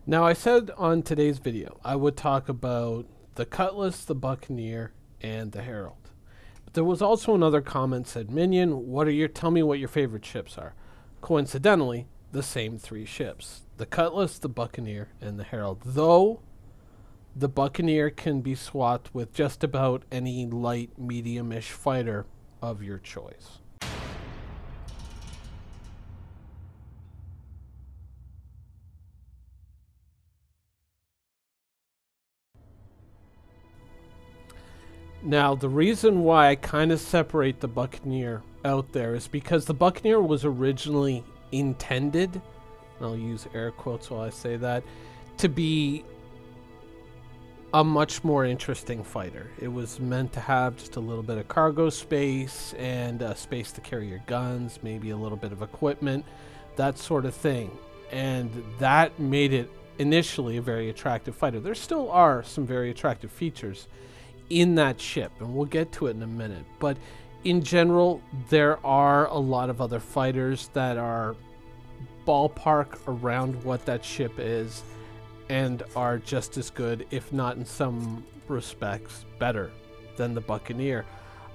Now, I said on today's video I would talk about the Cutlass, the Buccaneer, and the Herald. But there was also another comment said, Minion, tell me what your favorite ships are. Coincidentally, the same three ships. The Cutlass, the Buccaneer, and the Herald. Though the Buccaneer can be swapped with just about any light, medium-ish fighter of your choice. Now, the reason why I kind of separate the Buccaneer out there is because the Buccaneer was originally intended, and I'll use air quotes while I say that, to be a much more interesting fighter. It was meant to have just a little bit of cargo space and space to carry your guns, maybe a little bit of equipment, that sort of thing. And that made it initially a very attractive fighter. There still are some very attractive features in that ship, and we'll get to it in a minute. But in general, there are a lot of other fighters that are ballpark around what that ship is and are just as good, if not in some respects better than the Buccaneer.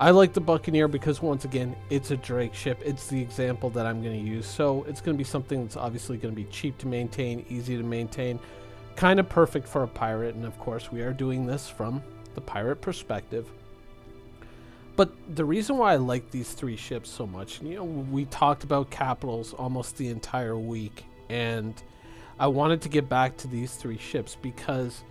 I like the Buccaneer because, once again, it's a Drake ship. It's the example that I'm going to use. So it's going to be something that's obviously going to be cheap to maintain, easy to maintain, kind of perfect for a pirate. And of course, we are doing this from the pirate perspective. But the reason why I like these three ships so much, we talked about capitals almost the entire week, and I wanted to get back to these three ships because,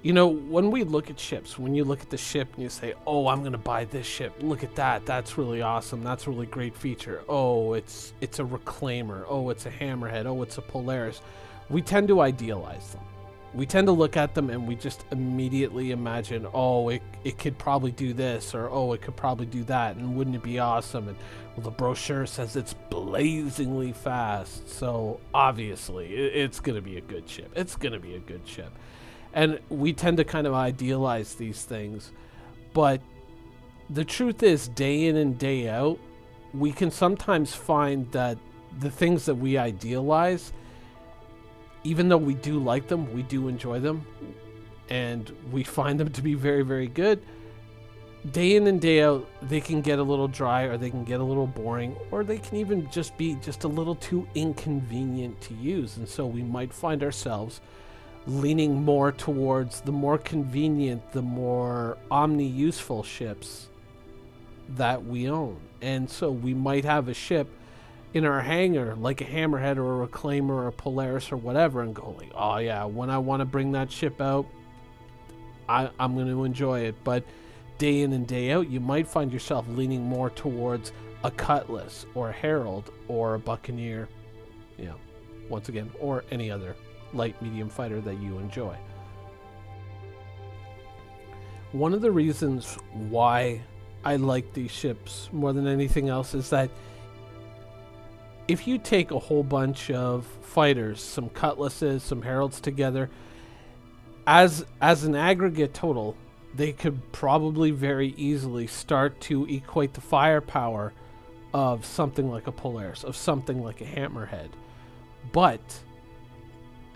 when we look at ships, when you look at the ship and you say, oh, I'm going to buy this ship, look at that, that's really awesome, that's a really great feature, oh, it's a Reclaimer, oh, it's a Hammerhead, oh, it's a Polaris, we tend to idealize them. We tend to look at them and we just immediately imagine, oh, it could probably do this, or oh, it could probably do that, and wouldn't it be awesome? And well, the brochure says it's blazingly fast, so obviously it's going to be a good ship. It's going to be a good ship. And we tend to kind of idealize these things, but the truth is, day in and day out, we can sometimes find that the things that we idealize, even though we do like them, we do enjoy them, and we find them to be very, very good, day in and day out, they can get a little dry, or they can get a little boring, or they can even just be just a little too inconvenient to use. And so we might find ourselves leaning more towards the more convenient, the more omni-useful ships that we own. And so we might have a ship in our hangar, like a Hammerhead or a Reclaimer or a Polaris or whatever, and go like, oh yeah, when I want to bring that ship out, I'm going to enjoy it. But day in and day out, you might find yourself leaning more towards a Cutlass or a Herald or a Buccaneer, once again, or any other light medium fighter that you enjoy. One of the reasons why I like these ships more than anything else is that if you take a whole bunch of fighters, some Cutlasses, some Heralds together, as an aggregate total, they could probably very easily start to equate the firepower of something like a Polaris, of something like a Hammerhead. But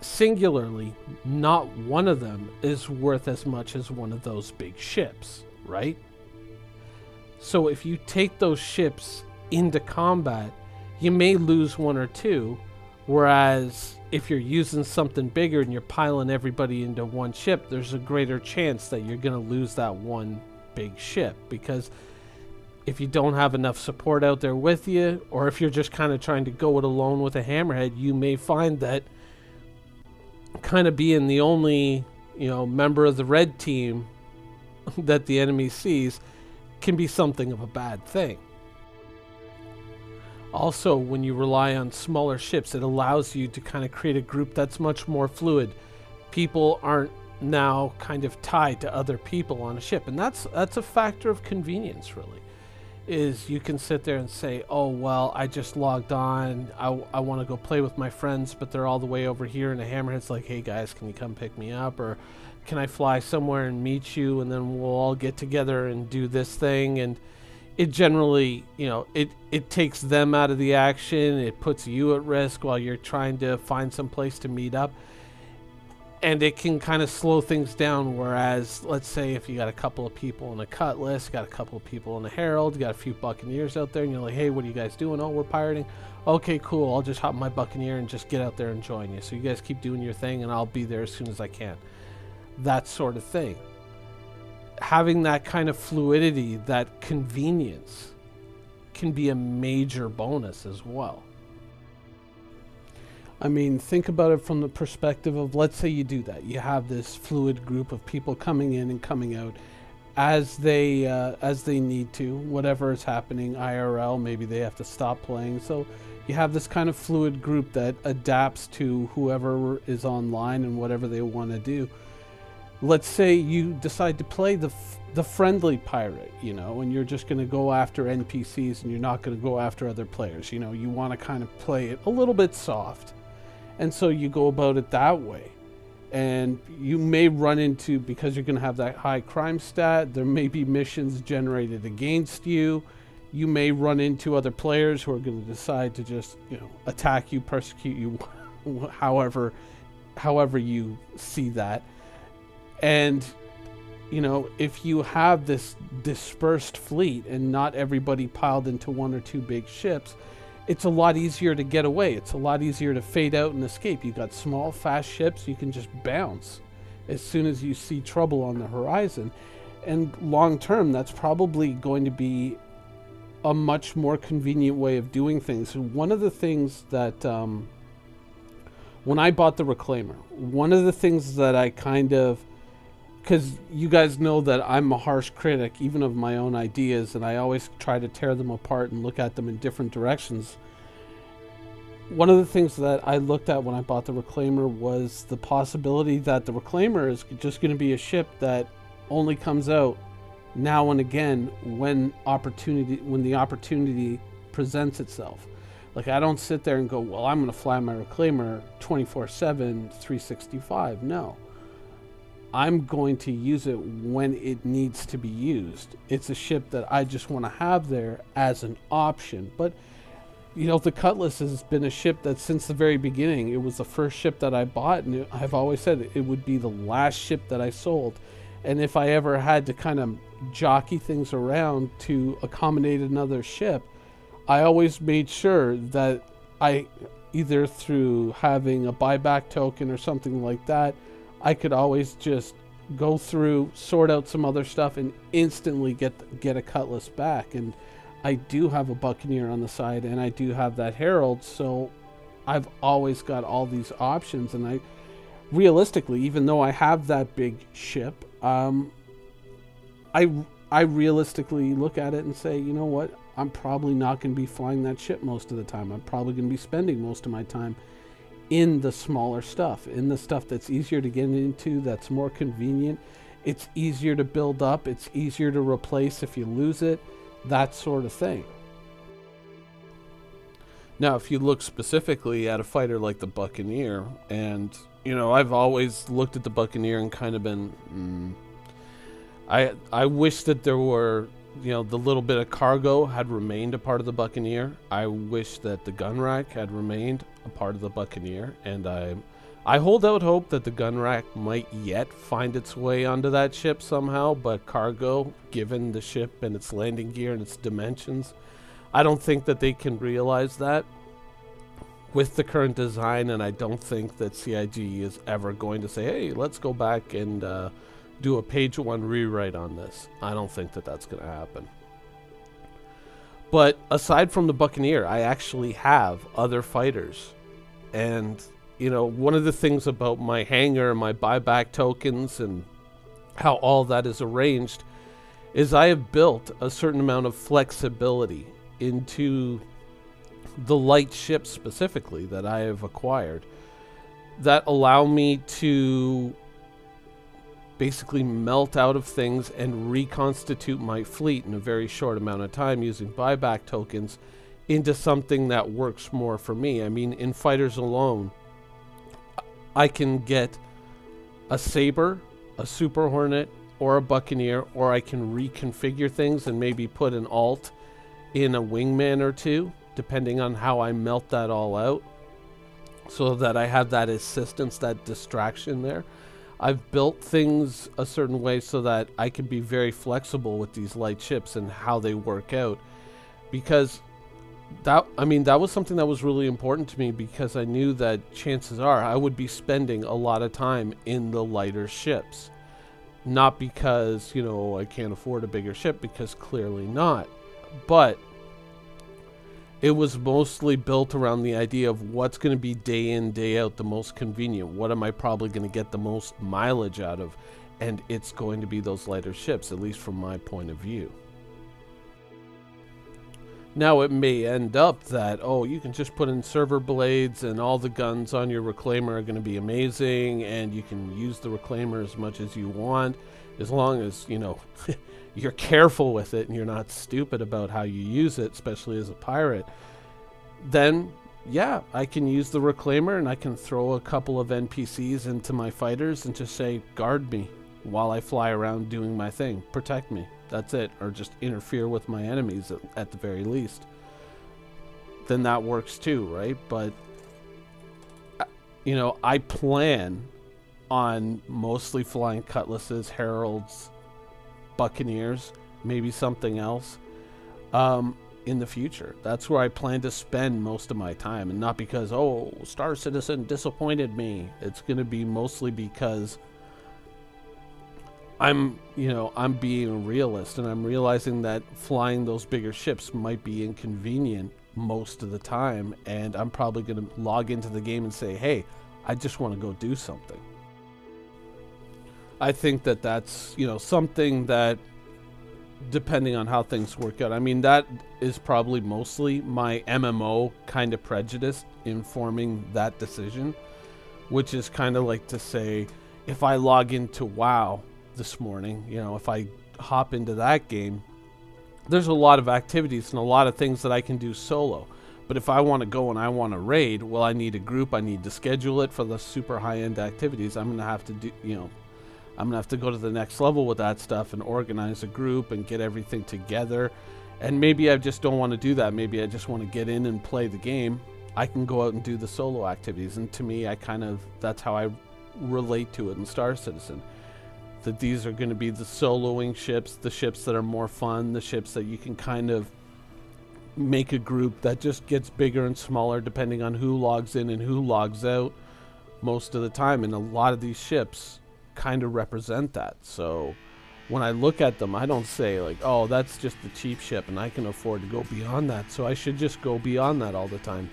singularly, not one of them is worth as much as one of those big ships, right? So if you take those ships into combat, you may lose one or two, whereas if you're using something bigger and you're piling everybody into one ship, there's a greater chance that you're going to lose that one big ship, because if you don't have enough support out there with you, or if you're just kind of trying to go it alone with a Hammerhead, you may find that kind of being the only, member of the red team that the enemy sees can be something of a bad thing. Also, when you rely on smaller ships, it allows you to kind of create a group that's much more fluid. People aren't now kind of tied to other people on a ship, and that's a factor of convenience, really. Is you can sit there and say, oh, well, I just logged on, I want to go play with my friends, but they're all the way over here, and the Hammerhead's like, hey guys, can you come pick me up, or can I fly somewhere and meet you, and then we'll all get together and do this thing. And it generally, it takes them out of the action. It puts you at risk while you're trying to find some place to meet up. and it can kind of slow things down. Whereas, let's say if you got a couple of people in a Cutlass, got a couple of people in a Herald, got a few Buccaneers out there, and you're like, hey, what are you guys doing? Oh, we're pirating. Okay, cool. I'll just hop my Buccaneer and just get out there and join you. So you guys keep doing your thing, and I'll be there as soon as I can. That sort of thing. Having that kind of fluidity, that convenience, can be a major bonus as well. I mean, think about it from the perspective of, let's say you do that. You have this fluid group of people coming in and coming out as they need to, whatever is happening, IRL, maybe they have to stop playing. So you have this kind of fluid group that adapts to whoever is online and whatever they want to do. Let's say you decide to play the friendly pirate, you know, and you're just going to go after NPCs and you're not going to go after other players. You know, you want to kind of play it a little bit soft. And so you go about it that way. And you may run into, because you're going to have that high crime stat, there may be missions generated against you. You may run into other players who are going to decide to just, you know, attack you, persecute you, however you see that. And, you know, if you have this dispersed fleet and not everybody piled into one or two big ships, it's a lot easier to get away. It's a lot easier to fade out and escape. You got small, fast ships. You can just bounce as soon as you see trouble on the horizon. And long term, that's probably going to be a much more convenient way of doing things. And one of the things that, when I bought the Reclaimer, one of the things that I kind of, because you guys know that I'm a harsh critic even of my own ideas, and I always try to tear them apart and look at them in different directions. One of the things that I looked at when I bought the Reclaimer was the possibility that the Reclaimer is just going to be a ship that only comes out now and again when the opportunity presents itself. Like, I don't sit there and go, well, I'm going to fly my Reclaimer 24/7, 365. No. I'm going to use it when it needs to be used. It's a ship that I just want to have there as an option. But, you know, the Cutlass has been a ship that since the very beginning, it was the first ship that I bought, and I've always said it would be the last ship that I sold. And if I ever had to kind of jockey things around to accommodate another ship, I always made sure that I, either through having a buyback token or something like that, I could always just go through, sort out some other stuff, and instantly get a Cutlass back. And I do have a Buccaneer on the side, and I do have that Herald, so I've always got all these options. And I, realistically, even though I have that big ship, I realistically look at it and say, you know what, I'm probably not going to be flying that ship most of the time. I'm probably going to be spending most of my time in the smaller stuff, in the stuff that's easier to get into, that's more convenient. It's easier to build up. It's easier to replace if you lose it, that sort of thing. Now, if you look specifically at a fighter like the Buccaneer, and, you know, I've always looked at the Buccaneer and kind of been, I wish that there were, you know, the little bit of cargo had remained a part of the Buccaneer. I wish that the gun rack had remained a part of the Buccaneer, and I hold out hope that the gun rack might yet find its way onto that ship somehow, but cargo, given the ship and its landing gear and its dimensions, I don't think that they can realize that with the current design, and I don't think that CIG is ever going to say, hey, let's go back and do a page one rewrite on this. I don't think that that's going to happen. But aside from the Buccaneer, I actually have other fighters. And, you know, one of the things about my hangar, my buyback tokens, and how all that is arranged is I have built a certain amount of flexibility into the light ships specifically that I have acquired that allow me to basically melt out of things and reconstitute my fleet in a very short amount of time using buyback tokens into something that works more for me. I mean, in fighters alone, I can get a Saber, a Super Hornet, or a Buccaneer, or I can reconfigure things and maybe put an alt in a wingman or two, depending on how I melt that all out. so that I have that assistance, that distraction there. I've built things a certain way so that I can be very flexible with these light ships and how they work out, because that was something that was really important to me, because I knew that chances are I would be spending a lot of time in the lighter ships. Not because, you know, I can't afford a bigger ship, because clearly not. But it was mostly built around the idea of what's going to be day in, day out the most convenient. What am I probably going to get the most mileage out of? And it's going to be those lighter ships, at least from my point of view. Now, it may end up that, oh, you can just put in server blades and all the guns on your reclaimer are going to be amazing, and you can use the reclaimer as much as you want, as long as, you know, you're careful with it and you're not stupid about how you use it, especially as a pirate. Then, yeah, I can use the reclaimer and I can throw a couple of NPCs into my fighters and just say, guard me while I fly around doing my thing. Protect me. That's it. Or just interfere with my enemies at the very least. Then that works too, right? But, you know, I plan on mostly flying cutlasses, heralds, buccaneers, maybe something else in the future. That's where I plan to spend most of my time, and not because, oh, Star Citizen disappointed me. It's going to be mostly because I'm being a realist, and I'm realizing that flying those bigger ships might be inconvenient most of the time, and I'm probably going to log into the game and say, hey, I just want to go do something. I think that that's, you know, something that, depending on how things work out, I mean, that is probably mostly my MMO kind of prejudice informing that decision, which is kind of like to say, if I log into WoW this morning, you know, if I hop into that game, there's a lot of activities and a lot of things that I can do solo. But if I want to go and I want to raid, well, I need a group. I need to schedule it for the super high-end activities. I'm going to have to do, you know, I'm going to have to go to the next level with that stuff and organize a group and get everything together. And maybe I just don't want to do that. Maybe I just want to get in and play the game. I can go out and do the solo activities. And to me, that's how I relate to it in Star Citizen. That these are going to be the soloing ships, the ships that are more fun, the ships that you can kind of make a group that just gets bigger and smaller depending on who logs in and who logs out most of the time. And a lot of these ships kind of represent that. So when I look at them, I don't say like, oh, that's just the cheap ship and I can afford to go beyond that, so I should just go beyond that all the time.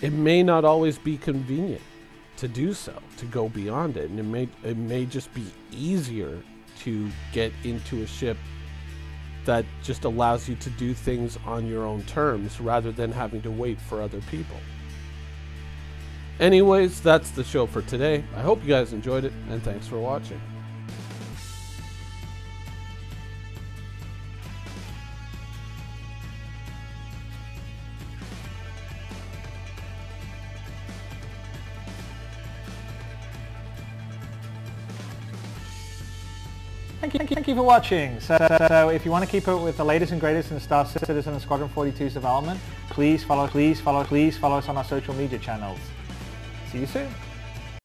It may not always be convenient to do so, to go beyond it, and it may just be easier to get into a ship that just allows you to do things on your own terms rather than having to wait for other people. Anyways, that's the show for today. I hope you guys enjoyed it, and thanks for watching. Thank you for watching. So if you want to keep up with the latest and greatest in Star Citizen and Squadron 42's development, please follow us on our social media channels. See you soon.